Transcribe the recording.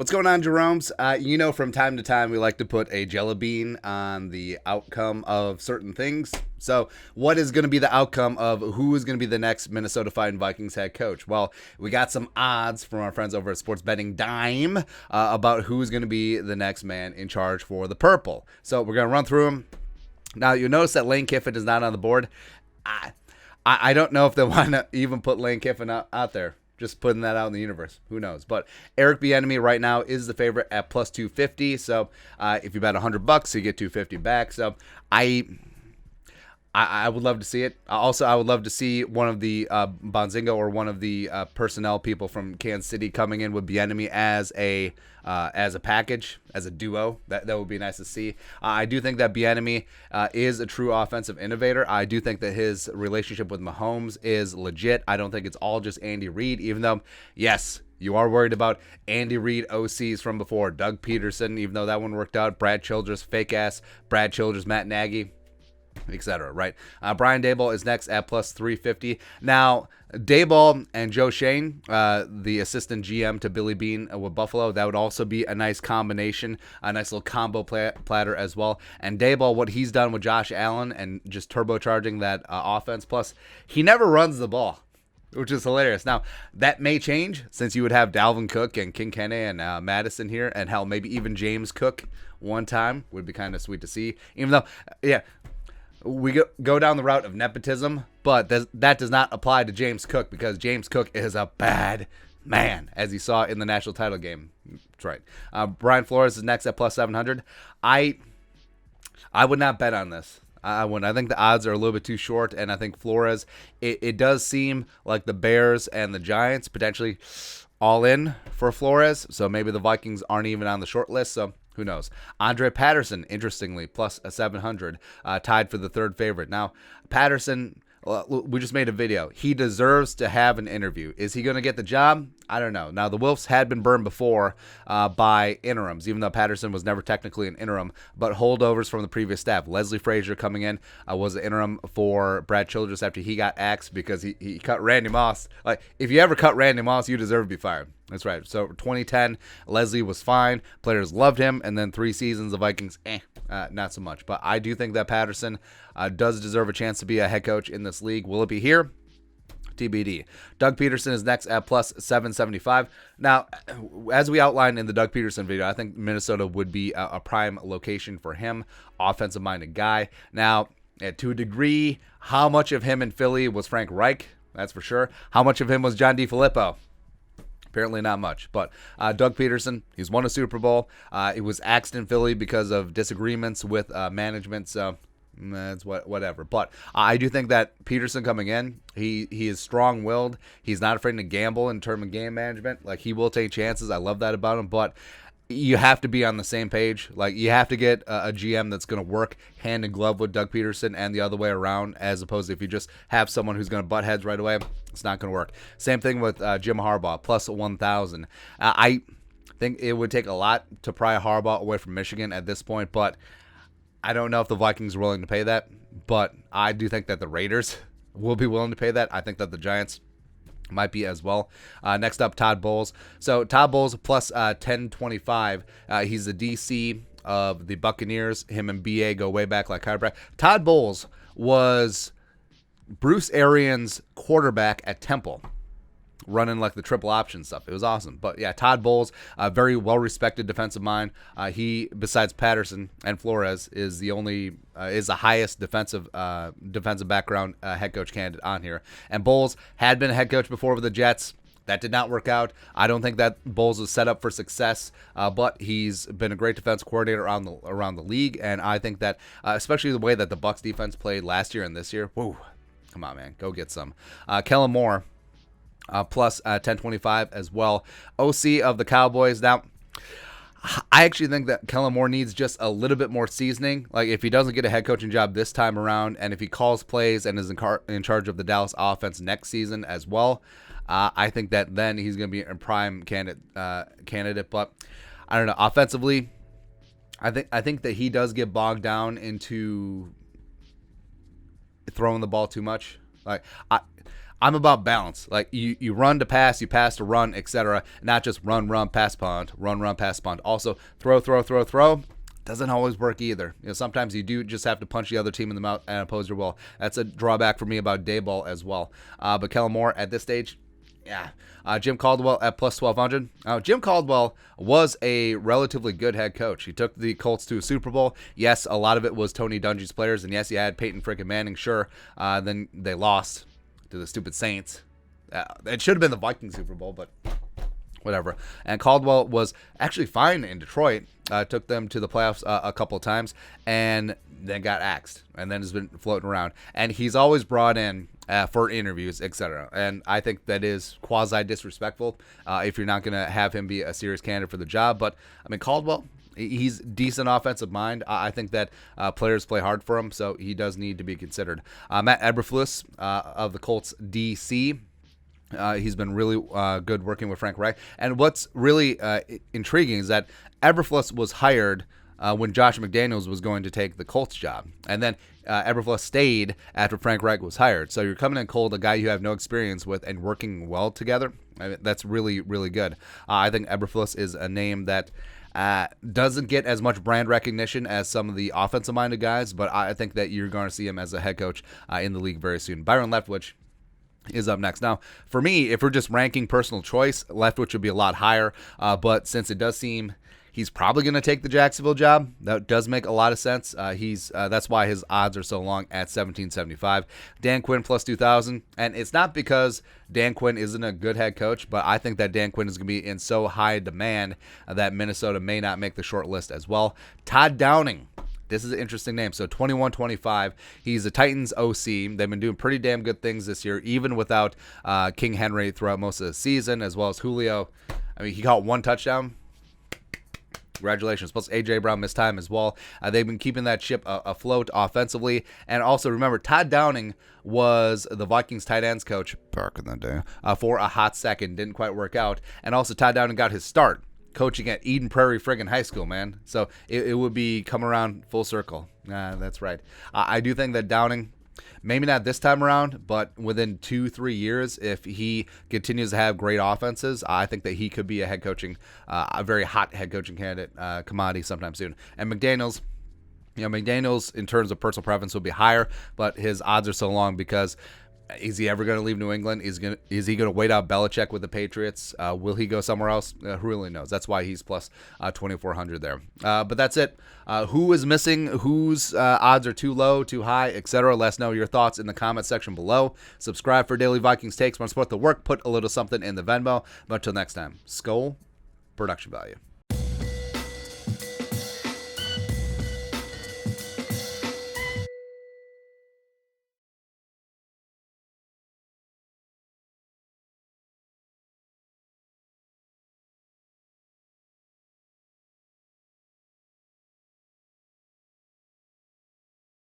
What's going on, Jerome's? From time to time, we like to put a jelly bean on the outcome of certain things. So, what is going to be the outcome of who is going to be the next Minnesota Vikings head coach? Well, we got some odds from our friends over at Sports Betting Dime about who's going to be the next man in charge for the Purple. So, we're going to run through them. Now, you'll notice that Lane Kiffin is not on the board. I don't know if they want to even put Lane Kiffin out there. Just putting that out in the universe. Who knows? But Eric Bieniemy right now is the favorite at plus 250. So if you bet $100, you get 250 back. So I would love to see it. Also, I would love to see one of the Bonzingo or one of the personnel people from Kansas City coming in with Bieniemy as a package, as a duo. That would be nice to see. I do think that Bieniemy is a true offensive innovator. I do think that his relationship with Mahomes is legit. I don't think it's all just Andy Reid, even though, yes, you are worried about Andy Reid OCs from before. Doug Peterson, even though that one worked out. Brad Childress, fake-ass Brad Childress, Matt Nagy, etc. Right? Brian Daboll is next at plus 350. Now, Daboll and Joe Shane, the assistant GM to Billy Bean with Buffalo, that would also be a nice combination, a nice little combo platter as well. And Daboll, what he's done with Josh Allen and just turbocharging that offense, plus he never runs the ball, which is hilarious. Now, that may change since you would have Dalvin Cook and King Kenny and Madison here, and hell, maybe even James Cook one time would be kind of sweet to see. Even though, yeah, we go down the route of nepotism, but that does not apply to James Cook because James Cook is a bad man, as he saw in the national title game. That's right. Brian Flores is next at plus 700. I would not bet on this. I wouldn't. I think the odds are a little bit too short, and I think Flores, it does seem like the Bears and the Giants potentially all in for Flores, so maybe the Vikings aren't even on the short list, so who knows? Andre Patterson, interestingly, plus a 700, tied for the third favorite. Now, Patterson, we just made a video. He deserves to have an interview. Is he going to get the job? I don't know. Now, the Wolves had been burned before by interims, even though Patterson was never technically an interim, but holdovers from the previous staff. Leslie Frazier coming in was the interim for Brad Childress after he got axed because he cut Randy Moss. Like, if you ever cut Randy Moss, you deserve to be fired. That's right. So 2010, Leslie was fine. Players loved him. And then 3 seasons, the Vikings, not so much. But I do think that Patterson does deserve a chance to be a head coach in this league. Will it be here? TBD. Doug Peterson is next at plus 775. Now, as we outlined in the Doug Peterson video, I think Minnesota would be a prime location for him. Offensive-minded guy. Now, to a degree, how much of him in Philly was Frank Reich? That's for sure. How much of him was John DeFilippo? Apparently not much, but Doug Peterson, he's won a Super Bowl. It was axed in Philly because of disagreements with management, so that's whatever. But I do think that Peterson coming in, he is strong-willed. He's not afraid to gamble in terms of game management. Like, he will take chances. I love that about him, but you have to be on the same page. Like, you have to get a GM that's going to work hand in glove with Doug Peterson and the other way around, as opposed to if you just have someone who's going to butt heads right away, it's not going to work. Same thing with Jim Harbaugh, plus 1,000. I think it would take a lot to pry Harbaugh away from Michigan at this point, but I don't know if the Vikings are willing to pay that, but I do think that the Raiders will be willing to pay that. I think that the Giants might be as well. Next up, Todd Bowles. So Todd Bowles plus 1025. He's the DC of the Buccaneers. Him and BA go way back like chiropractor. Todd Bowles was Bruce Arians' quarterback at Temple, running like the triple option stuff. It was awesome. But yeah, Todd Bowles, a very well-respected defensive mind. He, besides Patterson and Flores, is the highest defensive background head coach candidate on here. And Bowles had been a head coach before with the Jets. That did not work out. I don't think that Bowles was set up for success, but he's been a great defense coordinator around the league. And I think that, especially the way that the Bucs defense played last year and this year, whoa, come on, man, go get some. Kellen Moore, plus 1025 as well. OC of the Cowboys. Now, I actually think that Kellen Moore needs just a little bit more seasoning. Like, if he doesn't get a head coaching job this time around, and if he calls plays and is in charge of the Dallas offense next season as well, I think that then he's going to be a prime candidate. But I don't know. Offensively, I think that he does get bogged down into throwing the ball too much. Like I'm about balance. Like you run to pass, you pass to run, etc. Not just run, pass, punt, run, pass, punt. Also throw. Doesn't always work either. Sometimes you do just have to punch the other team in the mouth and oppose your will. That's a drawback for me about Daboll as well. But Kellen Moore at this stage, yeah. Jim Caldwell at plus 1,200. Jim Caldwell was a relatively good head coach. He took the Colts to a Super Bowl. Yes, a lot of it was Tony Dungy's players, and yes, he had Peyton freaking Manning. Sure, then they lost to the stupid Saints. It should have been the Vikings Super Bowl, but whatever. And Caldwell was actually fine in Detroit. Took them to the playoffs a couple of times, and then got axed, and then has been floating around. And he's always brought in for interviews, etc. And I think that is quasi-disrespectful if you're not going to have him be a serious candidate for the job. But, I mean, Caldwell, he's decent offensive mind. I think that players play hard for him, so he does need to be considered. Matt Eberflus of the Colts DC. He's been really good working with Frank Reich. And what's really intriguing is that Eberflus was hired when Josh McDaniels was going to take the Colts job. And then Eberflus stayed after Frank Reich was hired. So you're coming in cold, a guy you have no experience with, and working well together. I mean, that's really, really good. I think Eberflus is a name that doesn't get as much brand recognition as some of the offensive-minded guys, but I think that you're going to see him as a head coach in the league very soon. Byron Leftwich is up next. Now, for me, if we're just ranking personal choice, Leftwich would be a lot higher, but since it does seem he's probably going to take the Jacksonville job, that does make a lot of sense. That's why his odds are so long at 1775. Dan Quinn plus 2,000, and it's not because Dan Quinn isn't a good head coach, but I think that Dan Quinn is going to be in so high demand that Minnesota may not make the short list as well. Todd Downing. This is an interesting name. So 21-25. He's the Titans OC. They've been doing pretty damn good things this year, even without King Henry throughout most of the season, as well as Julio. I mean, he caught one touchdown. Congratulations. Plus, A.J. Brown missed time as well. They've been keeping that ship afloat offensively. And also, remember, Todd Downing was the Vikings tight ends coach back in the day for a hot second. Didn't quite work out. And also, Todd Downing got his start coaching at Eden Prairie friggin' high school, man. So it would be come around full circle. That's right. I do think that Downing, maybe not this time around, but within 2-3 years, if he continues to have great offenses, I think that he could be a very hot head coaching candidate commodity sometime soon. And McDaniels, McDaniels in terms of personal preference will be higher, but his odds are so long because is he ever going to leave New England? Is he going to wait out Belichick with the Patriots? Will he go somewhere else? Who really knows? That's why he's plus 2,400 there. But that's it. Who is missing? Whose odds are too low, too high, etc.? Let us know your thoughts in the comment section below. Subscribe for daily Vikings takes. Want to support the work? Put a little something in the Venmo. But until next time, Skol, production value.